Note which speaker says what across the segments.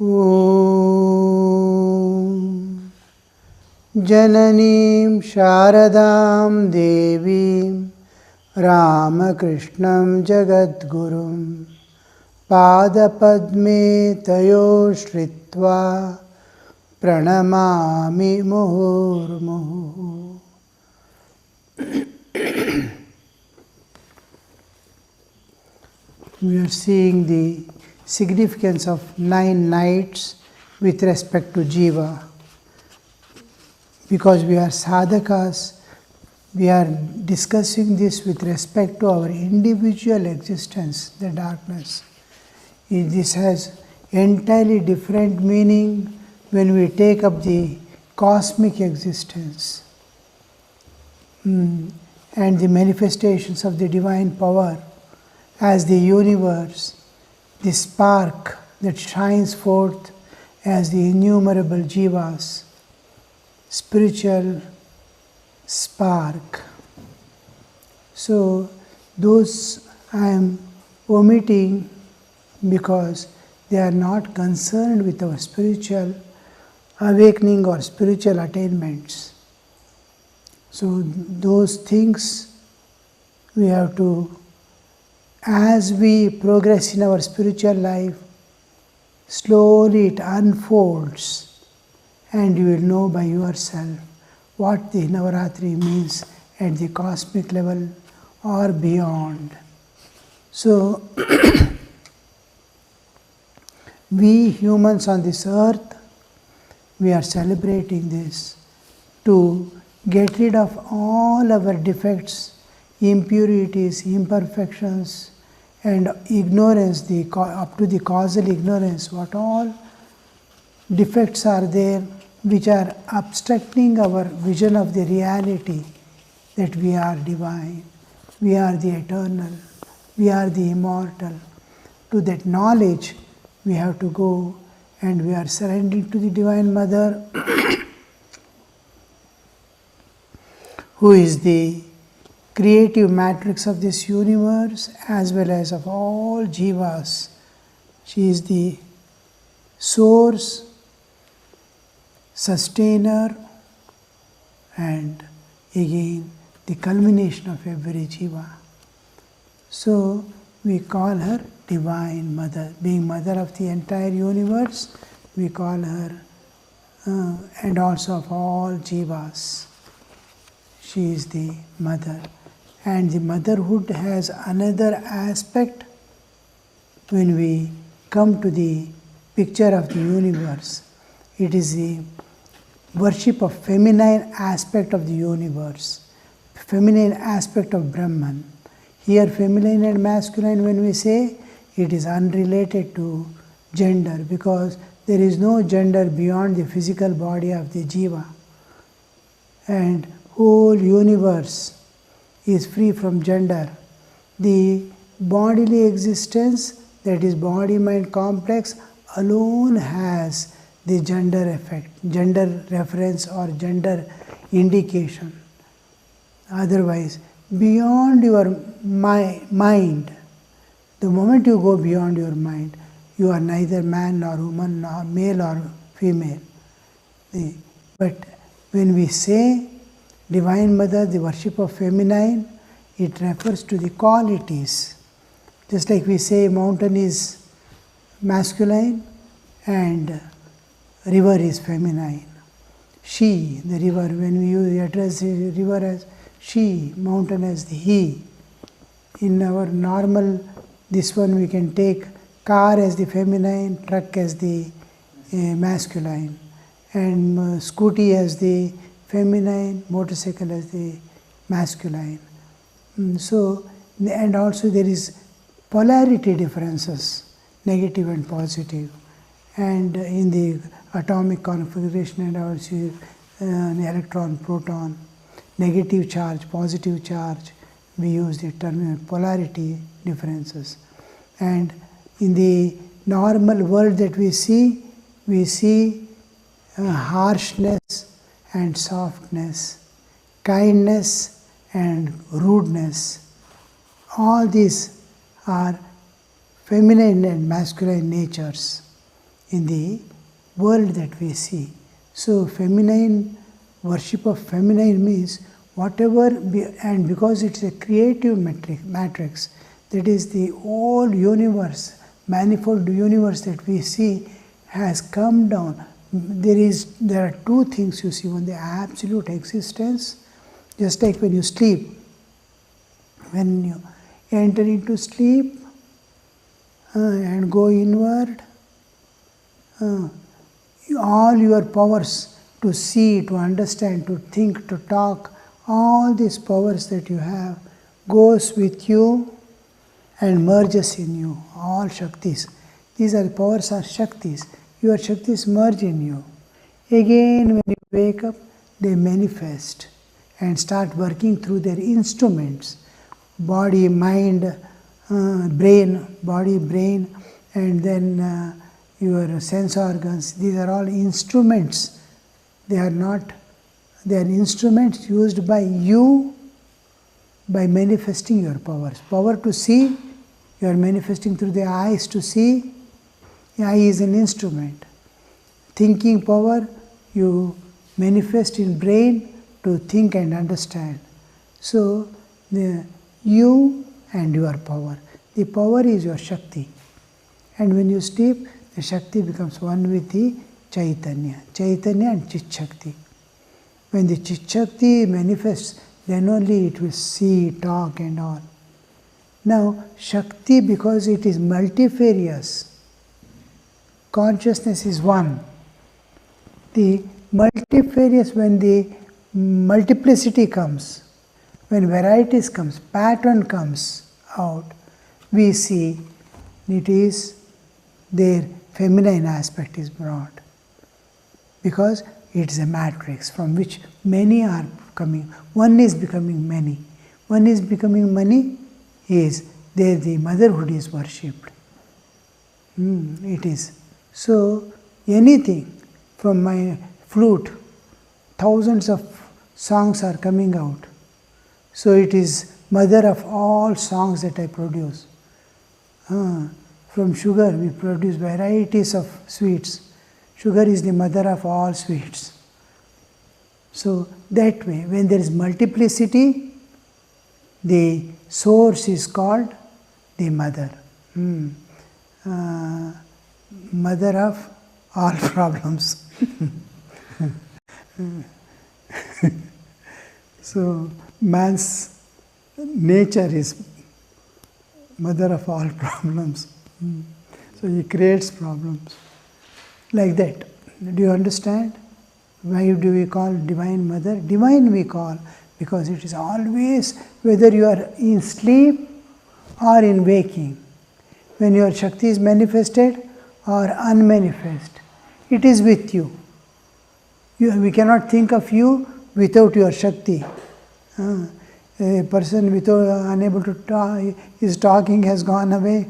Speaker 1: Om Jananim Sharadam Devim Ramakrishnam Jagadgurum Padapadme Tayo Shritva Pranamami Muhurmuhu. We are seeing the significance of 9 nights with respect to Jiva. Because we are sadhakas, we are discussing this with respect to our individual existence, the darkness. This has entirely different meaning when we take up the cosmic existence and the manifestations of the divine power as the universe, the spark that shines forth as the innumerable jivas, spiritual spark. So those I am omitting because they are not concerned with our spiritual awakening or spiritual attainments. So those things we have to, as we progress in our spiritual life, slowly it unfolds and you will know by yourself what the Navaratri means at the cosmic level or beyond. So, we humans on this earth, we are celebrating this to get rid of all our defects, impurities, imperfections, and ignorance, up to the causal ignorance, what all defects are there which are obstructing our vision of the reality that we are divine, we are the eternal, we are the immortal. To that knowledge we have to go, and we are surrendering to the Divine Mother who is the creative matrix of this universe as well as of all jivas. She is the source, sustainer, and again the culmination of every jiva. So we call her Divine Mother. Being Mother of the entire universe, we call her and also of all jivas. She is the Mother. And the motherhood has another aspect when we come to the picture of the universe. It is the worship of feminine aspect of the universe, feminine aspect of Brahman. Here feminine and masculine, when we say, it is unrelated to gender, because there is no gender beyond the physical body of the jiva. And whole universe is free from gender. The bodily existence, that is body-mind complex, alone has the gender effect, gender reference or gender indication. Otherwise, beyond your mind, the moment you go beyond your mind, you are neither man nor woman, nor male or female. But when we say Divine Mother, the worship of feminine, it refers to the qualities. Just like we say mountain is masculine and river is feminine. She, the river, when we address the river as she, mountain as the he. In our normal, this one we can take car as the feminine, truck as the masculine, and scooty as the feminine, motorcycle as the masculine. So, and also there is polarity differences, negative and positive. And in the atomic configuration and also an electron, proton, negative charge, positive charge, we use the term polarity differences. And in the normal world that we see harshness and softness, kindness and rudeness. All these are feminine and masculine natures. in the world that we see. So feminine, worship of feminine means whatever, and because it's a creative matrix, that is the whole universe, manifold universe that we see has come down. There are two things you see. One, the absolute existence, just like when you sleep. When you enter into sleep and go inward, all your powers to see, to understand, to think, to talk, all these powers that you have goes with you and merges in you, all Shaktis. These are the powers are Shaktis. Your Shaktis merge in you. Again, when you wake up, they manifest and start working through their instruments. Body, mind, brain, body, brain, and then your sense organs. These are all instruments. They are instruments used by you by manifesting your powers. Power to see, you are manifesting through the eyes to see. The eye is an instrument. Thinking power, you manifest in brain to think and understand. So, you and your power. The power is your Shakti. And when you sleep, the Shakti becomes one with the Chaitanya. Chaitanya and Chit Shakti. When the Chit Shakti manifests, then only it will see, talk and all. Now, Shakti, because it is multifarious, consciousness is one. The multifarious, when the multiplicity comes, when varieties comes, pattern comes out, we see it is their feminine aspect is brought. Because it is a matrix from which many are coming. One is becoming many. One is becoming many is there the motherhood is worshipped. It is. So anything from my flute, thousands of songs are coming out. So it is mother of all songs that I produce. From sugar we produce varieties of sweets. Sugar is the mother of all sweets. So that way, when there is multiplicity, the source is called the mother. Mother of all problems. So man's nature is mother of all problems. So he creates problems. Like that. Do you understand? Why do we call Divine Mother? Divine we call because it is always, whether you are in sleep or in waking, when your Shakti is manifested or unmanifest, it is with you. We cannot think of you without your Shakti. A person unable to talk, his talking has gone away.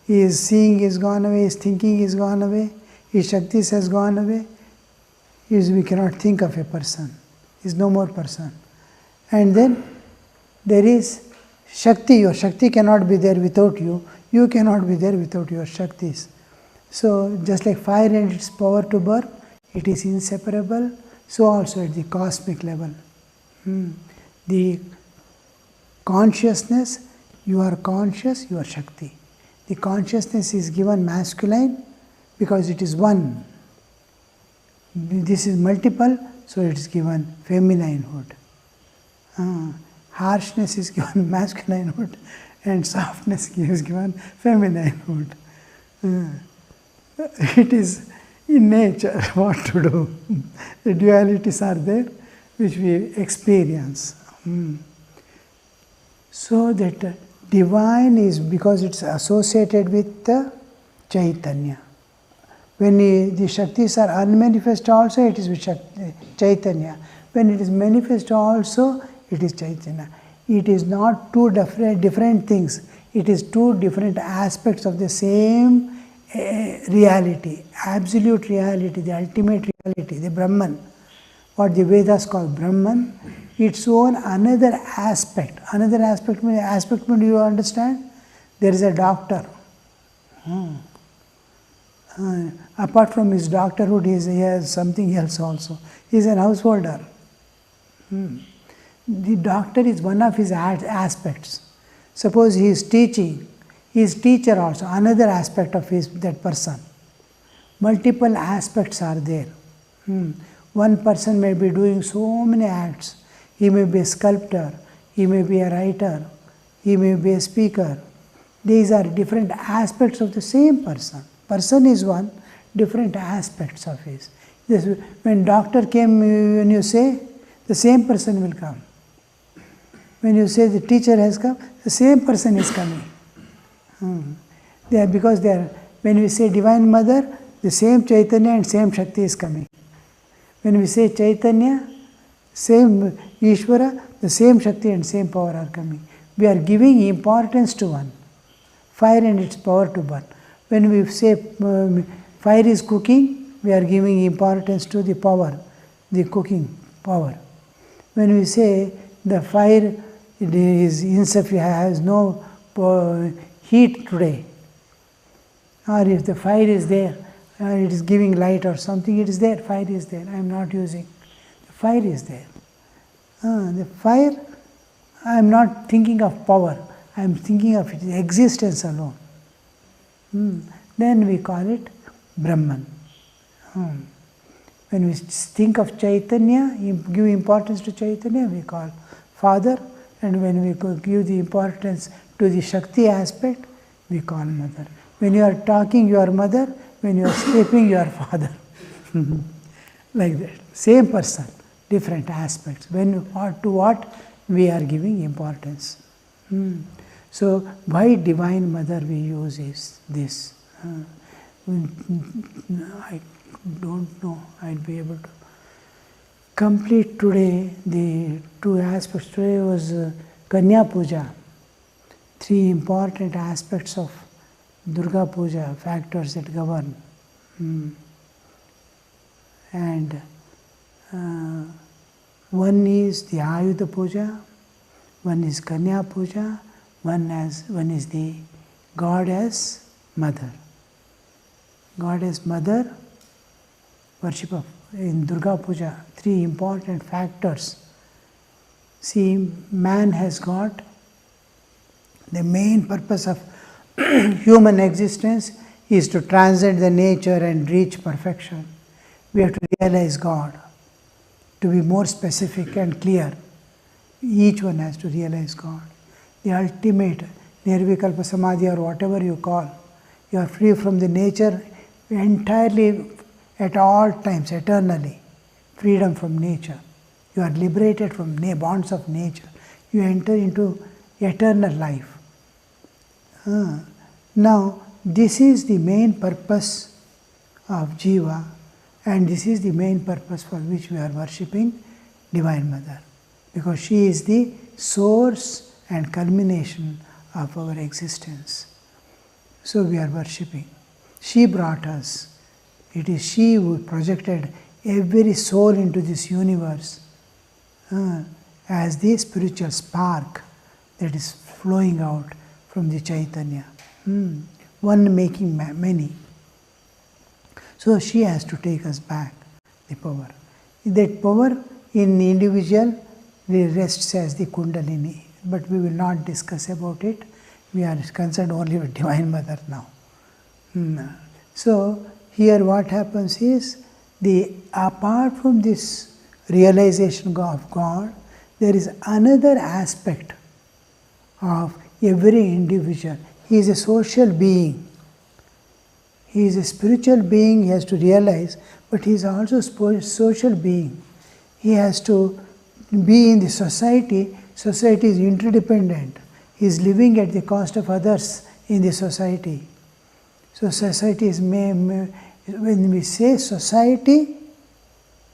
Speaker 1: His seeing is gone away, his thinking is gone away, his Shaktis has gone away. We cannot think of a person. He is no more person. And then there is Shakti. Your Shakti cannot be there without you. You cannot be there without your Shaktis. So just like fire and its power to burn, it is inseparable. So also at the cosmic level. The consciousness, you are conscious, you are Shakti. The consciousness is given masculine because it is one. This is multiple, so it is given femininehood. Harshness is given masculinehood and softness is given femininehood. It is in nature what to do. The dualities are there which we experience. So that divine is because it's associated with the Chaitanya. When the Shaktis are unmanifest also, it is with Chaitanya. When it is manifest also, it is Chaitanya. It is not two different things. It is two different aspects of the same reality, absolute reality, the ultimate reality, the Brahman. What the Vedas call Brahman, its own another aspect. Another aspect means you understand? There is a doctor. Apart from his doctorhood, he has something else also. He is an householder. The doctor is one of his aspects. Suppose he is teaching, he is teacher also, another aspect of that person. Multiple aspects are there. One person may be doing so many acts. He may be a sculptor, he may be a writer, he may be a speaker. These are different aspects of the same person. Person is one, different aspects of his. When doctor came, when you say, the same person will come. When you say the teacher has come, the same person is coming. Because when we say Divine Mother, the same Chaitanya and same Shakti is coming. When we say Chaitanya, same Ishvara, the same Shakti and same power are coming. We are giving importance to one. Fire and its power to burn. When we say fire is cooking, we are giving importance to the power, the cooking power. When we say the fire is insufficient, has no heat today, or if the fire is there, it is giving light or something, it is there, fire is there, I am not using. The fire is there. The fire, I am not thinking of power, I am thinking of its existence alone. Then we call it Brahman. When we think of Chaitanya, give importance to Chaitanya, we call Father, and when we give the importance to the Shakti aspect, we call Mother. When you are talking, you are Mother, when you are sleeping, you are Father. Like that. Same person, different aspects. To what we are giving importance. So, why Divine Mother we use is this. I don't know, I'll be able to complete today the two aspects. Today was Kanya Puja. 3 important aspects of Durga Puja, factors that govern. And one is the Ayudha Puja, one is Kanya Puja, one is the God as Mother. God as Mother, worship of in Durga Puja, 3 important factors. See, man has got the main purpose of human existence is to transcend the nature and reach perfection. We have to realize God. To be more specific and clear, each one has to realize God. The ultimate Nirvikalpa Samadhi or whatever you call, you are free from the nature entirely at all times, eternally. Freedom from nature. You are liberated from bonds of nature. You enter into eternal life. Now, this is the main purpose of Jiva, and this is the main purpose for which we are worshipping Divine Mother, because she is the source and culmination of our existence. So we are worshipping. She brought us. It is she who projected every soul into this universe as the spiritual spark that is flowing out from the Chaitanya. One making many. So she has to take us back, the power. That power in the individual rests as the Kundalini, but we will not discuss about it. We are concerned only with Divine Mother now. So here what happens is, apart from this realization of God, there is another aspect of every individual. He is a social being. He is a spiritual being, he has to realize, but he is also a social being. He has to be in the society. Society is interdependent. He is living at the cost of others in the society. So society is, when we say society,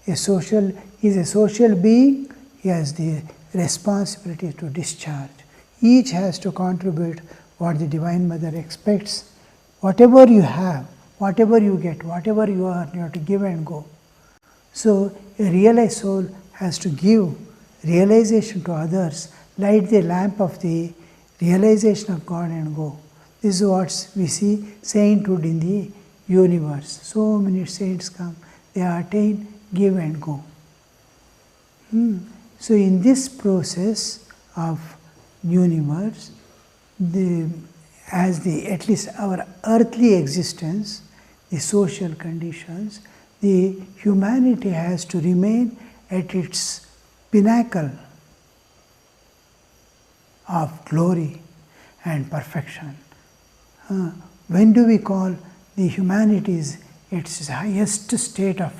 Speaker 1: he is a social being, he has the responsibility to discharge. Each has to contribute what the Divine Mother expects. Whatever you have, whatever you get, whatever you are, you have to give and go. So a realized soul has to give realization to others, light the lamp of the realization of God and go. This is what we see sainthood in the universe. So many saints come, they attain, give and go. So in this process of universe, at least our earthly existence, the social conditions, the humanity has to remain at its pinnacle of glory and perfection. When do we call the humanity's its highest state of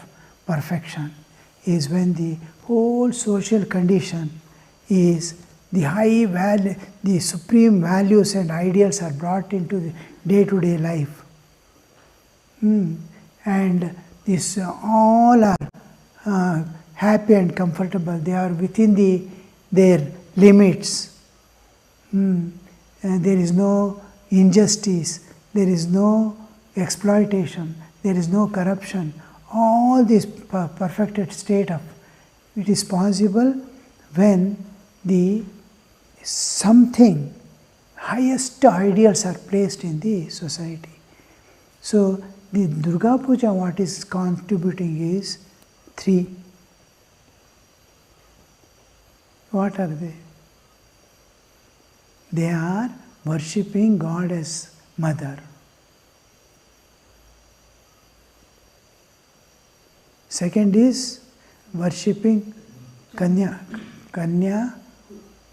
Speaker 1: perfection? Is when the whole social condition is the high value, the supreme values and ideals are brought into the day-to-day life. And this all are happy and comfortable. They are within their limits. And there is no injustice, there is no exploitation, there is no corruption. All this perfected state of it is possible when the something highest ideals are placed in the society. So the Durga Puja, what is contributing is 3. What are they? They are worshipping God as mother. Second is worshipping Kanya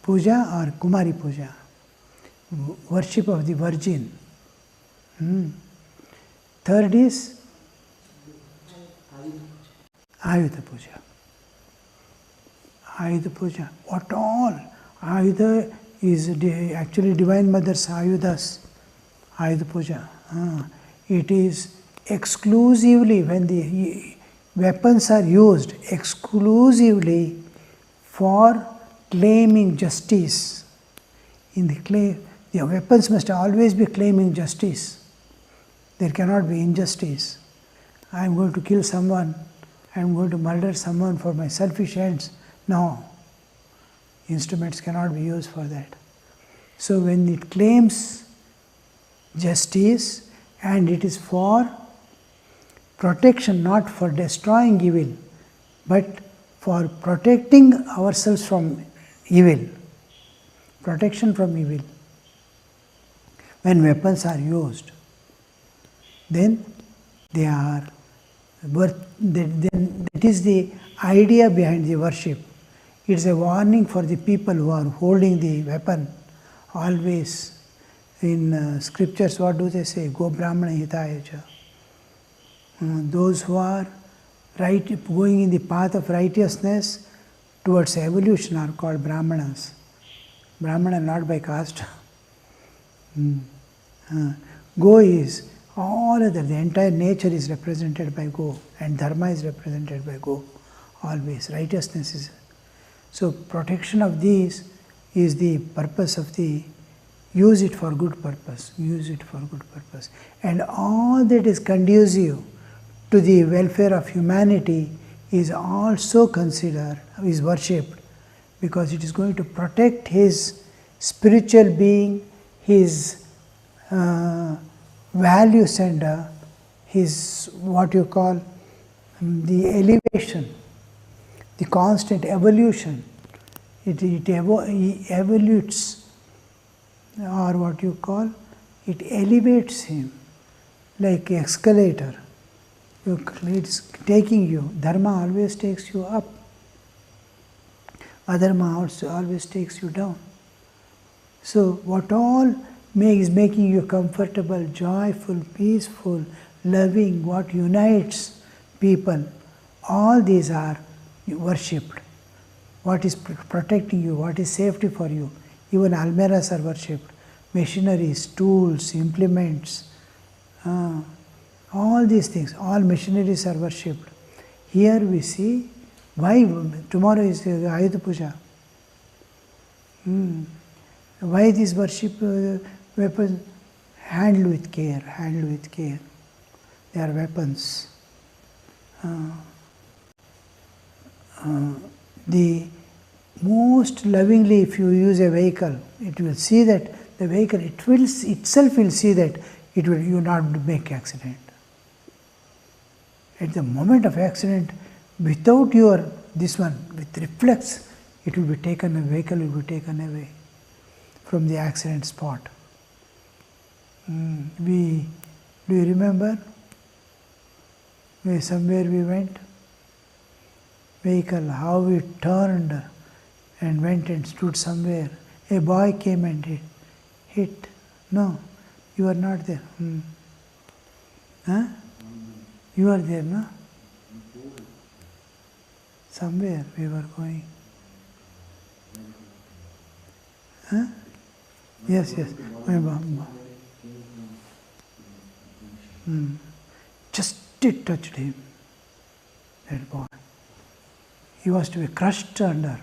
Speaker 1: Puja or Kumari Puja, worship of the Virgin. Third is Ayudha Puja. Ayudha Puja. What all? Ayudha is actually Divine Mother's Ayudhas. Ayudha Puja. It is exclusively when the weapons are used exclusively for claiming justice. In the weapons must always be claiming justice. There cannot be injustice. I am going to kill someone, I am going to murder someone for my selfish ends. No. Instruments cannot be used for that. So when it claims justice and it is for protection, not for destroying evil, but for protecting ourselves from evil. Protection from evil. When weapons are used, then they are then that is the idea behind the worship. It is a warning for the people who are holding the weapon. Always in scriptures, what do they say? Go Brahmana Hitaya Cha. Those who are going in the path of righteousness towards evolution are called Brahmanas. Brahmana not by caste. Go is all other, the entire nature is represented by Go, and Dharma is represented by Go. Always, righteousness is. So protection of these is the purpose of use it for good purpose, use it for good purpose. And all that is conducive to the welfare of humanity is also considered, is worshipped, because it is going to protect his spiritual being, his values and his what you call the elevation, the constant evolution. It evolutes, or what you call, it elevates him like an escalator. It's taking you. Dharma always takes you up. Adharma also always takes you down. So what all is making you comfortable, joyful, peaceful, loving, what unites people, all these are worshipped. What is protecting you, what is safety for you. Even almirahs are worshipped. Machineries, tools, implements, all these things, all machineries are worshipped. Here we see why tomorrow is Ayudha Puja. Why this worship weapons? Handle with care, handle with care. They are weapons. The most lovingly, if you use a vehicle, it will see that the vehicle, itself will see that you will not make accident. At the moment of accident, without your this one, with reflex, it will be taken, a vehicle will be taken away from the accident spot. Do you remember? Somewhere we went, vehicle, how we turned and went and stood somewhere. A boy came and hit. No, you are not there. Huh? You are there, no? Somewhere we were going. Huh? Yes. Just it touched him, that boy. He was to be crushed under.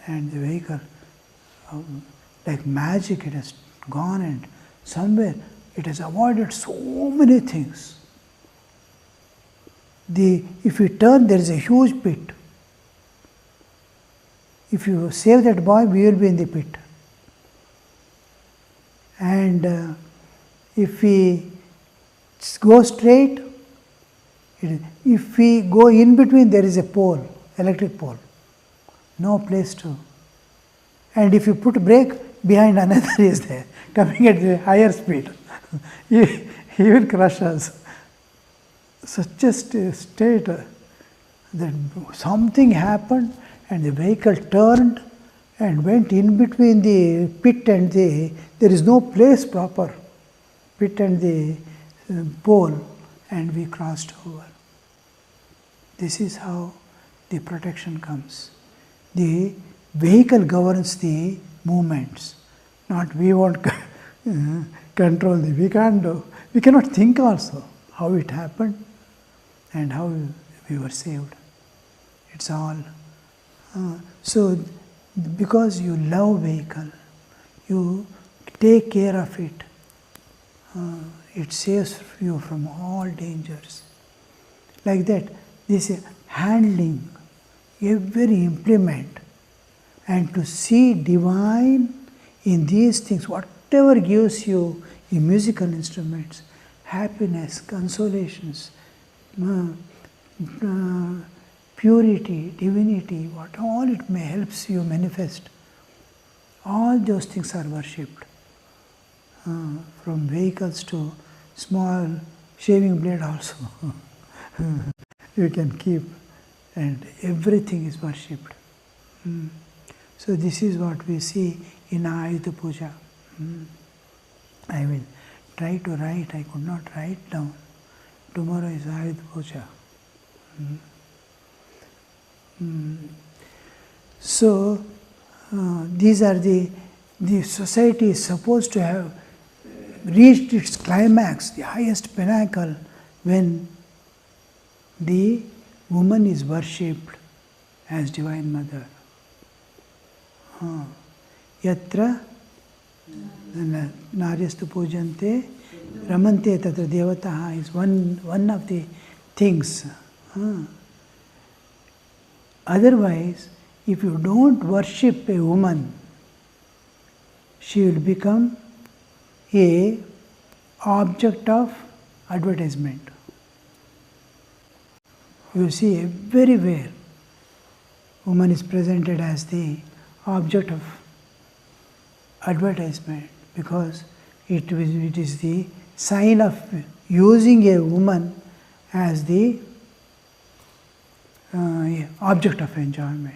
Speaker 1: And the vehicle, like magic, it has gone, and somewhere it has avoided so many things. If you turn, there is a huge pit. If you save that boy, we will be in the pit. And if we go straight, if we go in between, there is a pole, electric pole. No place to. And if you put brake, behind another is there, coming at the higher speed. he will crush us. Such a state that something happened and the vehicle turned and went in between the pit and there is no place proper, pit and the pole, and we crossed over. This is how the protection comes. The vehicle governs the movements, not we won't control the, we can't do, we cannot think also how it happened and how we were saved. It's all. So because you love vehicle, you take care of it, it saves you from all dangers. Like that, this handling every implement, and to see divine in these things, whatever gives you in musical instruments, happiness, consolations, purity, divinity, what all it may helps you manifest, all those things are worshipped. From vehicles to small shaving blade also you can keep, and everything is worshipped. So this is what we see in Ayuda Puja. I will try to write, I could not write down. Tomorrow is Ayuda Puja. So these are the society is supposed to have reached its climax, the highest pinnacle, when the woman is worshipped as Divine Mother. Yatra naryastu pujante ramante tatra devataha is one of the things. Otherwise, if you don't worship a woman, she will become a object of advertisement. You see everywhere woman is presented as the object of advertisement, because it is the sign of using a woman as the object of enjoyment.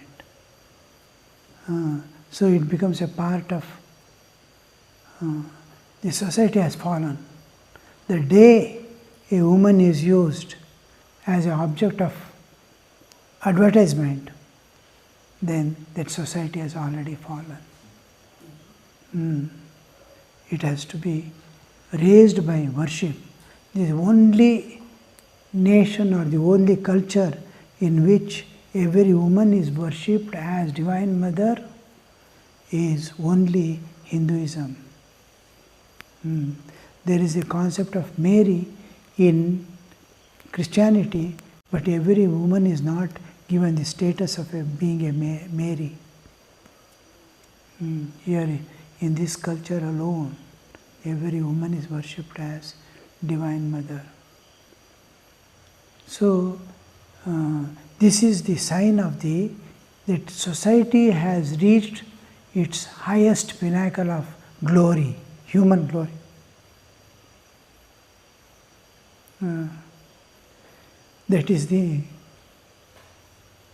Speaker 1: So it becomes a part of the society has fallen. The day a woman is used as an object of advertisement, then that society has already fallen. It has to be raised by worship. The only nation or the only culture in which every woman is worshipped as Divine Mother is only Hinduism. There is a concept of Mary in Christianity, but every woman is not given the status of being a Mary. Here in this culture alone, every woman is worshipped as Divine Mother. So, this is the sign of that society has reached its highest pinnacle of glory, human glory. That is the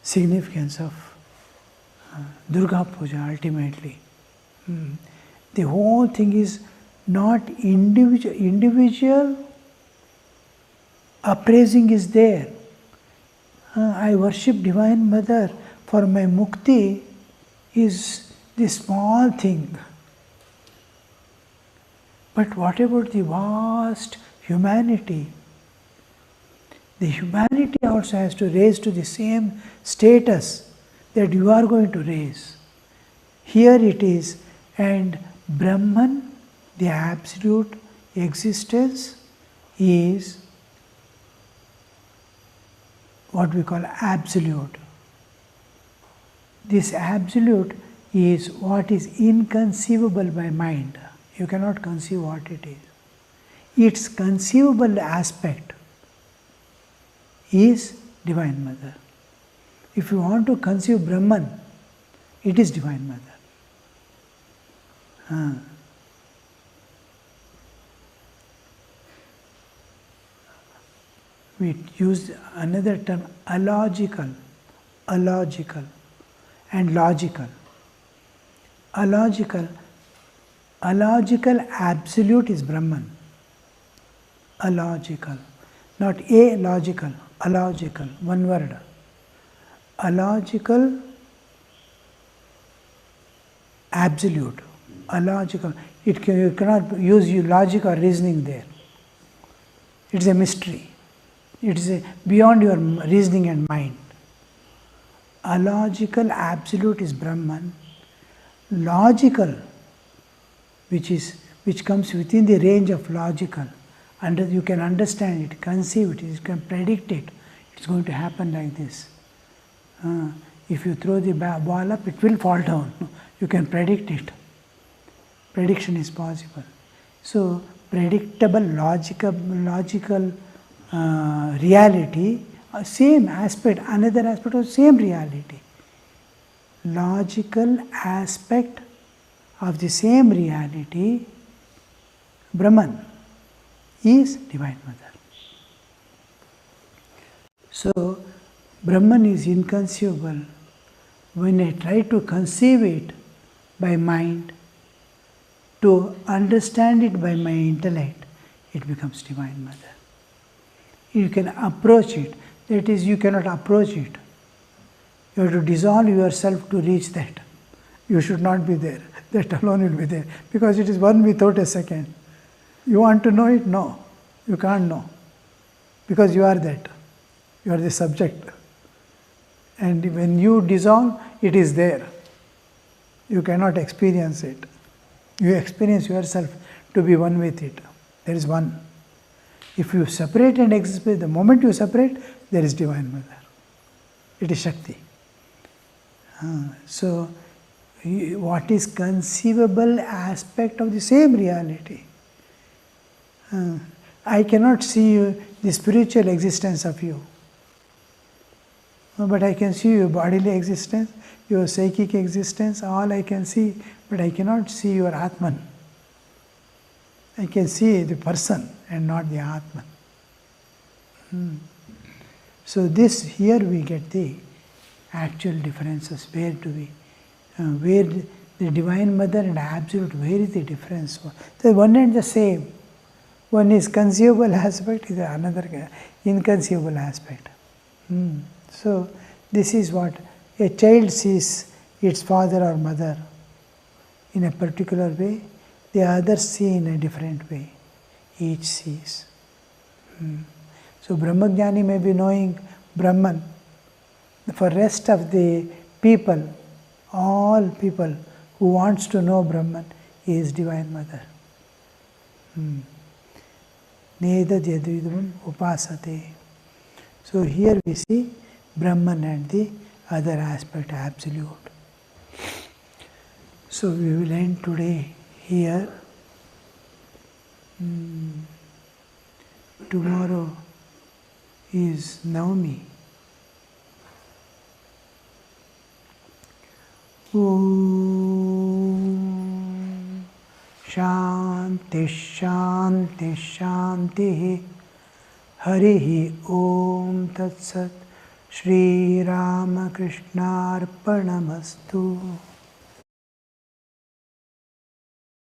Speaker 1: significance of Durga Puja ultimately. The whole thing is not individual appraising is there. I worship Divine Mother for my mukti is the small thing. But what about the vast humanity? The humanity also has to raise to the same status that you are going to raise. Here it is, and Brahman, the absolute existence, is what we call absolute. This absolute is what is inconceivable by mind. You cannot conceive what it is. Its conceivable aspect is Divine Mother. If you want to conceive Brahman, it is Divine Mother. We use another term, illogical, and logical. Illogical absolute is Brahman. Illogical, not logical, illogical, one word. Illogical absolute, illogical. You cannot use logic or reasoning there. It's a mystery. It is beyond your reasoning and mind. Illogical absolute is Brahman. Logical, which comes within the range of logical, and you can understand it, conceive it, you can predict it. It's going to happen like this. If you throw the ball up, it will fall down. You can predict it. Prediction is possible. So, predictable, logical reality, same aspect, another aspect of same reality. Logical aspect of the same reality, Brahman, is Divine Mother. So, Brahman is inconceivable. When I try to conceive it by mind, to understand it by my intellect, it becomes Divine Mother. You can approach it. That is, you cannot approach it. You have to dissolve yourself to reach that. You should not be there. That alone will be there. Because it is one without a second. You want to know it? No. You can't know. Because you are that. You are the subject. And when you dissolve, it is there. You cannot experience it. You experience yourself to be one with it. There is one. If you separate and exist, the moment you separate, there is Divine Mother. It is Shakti. So, what is conceivable aspect of the same reality? I cannot see the spiritual existence of you. But I can see your bodily existence, your psychic existence, all I can see, but I cannot see your Atman. I can see the person and not the Atman. So this, here we get the actual differences. Where do we, where the Divine Mother and Absolute, where is the difference? So one and the same. One is conceivable aspect, is another inconceivable aspect. So this is what a child sees its father or mother in a particular way, the others see in a different way. Each sees. So Brahmajnani may be knowing Brahman. For rest of the people, all people who wants to know Brahman, is Divine Mother. Neda Jadvidam Upasate. So here we see Brahman and the other aspect, Absolute. So we will end today here. Tomorrow is Navami. Om Shanti Shanti Shanti Harihi Om Tat Sat Shri Ramakrishna Arpanamastu.